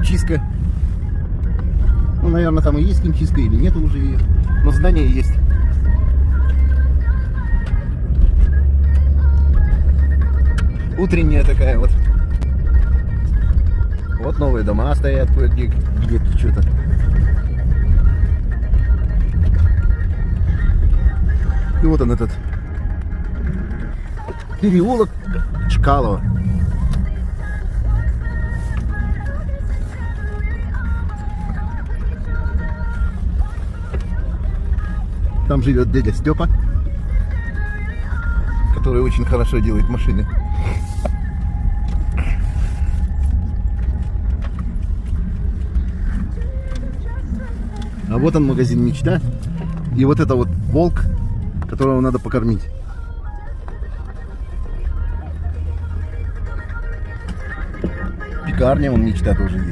химчистка. Ну, наверное, там и есть химчистка, или нет уже ее. Но здание есть. Утренняя такая вот. Вот новые дома стоят кое-где, где-то что-то. И вот он этот переулок Чкалова. Там живет дядя Степа, который очень хорошо делает машины. А вот он, магазин «Мечта». И вот это вот волк, которого надо покормить. Пекарня, вон «Мечта» тоже есть.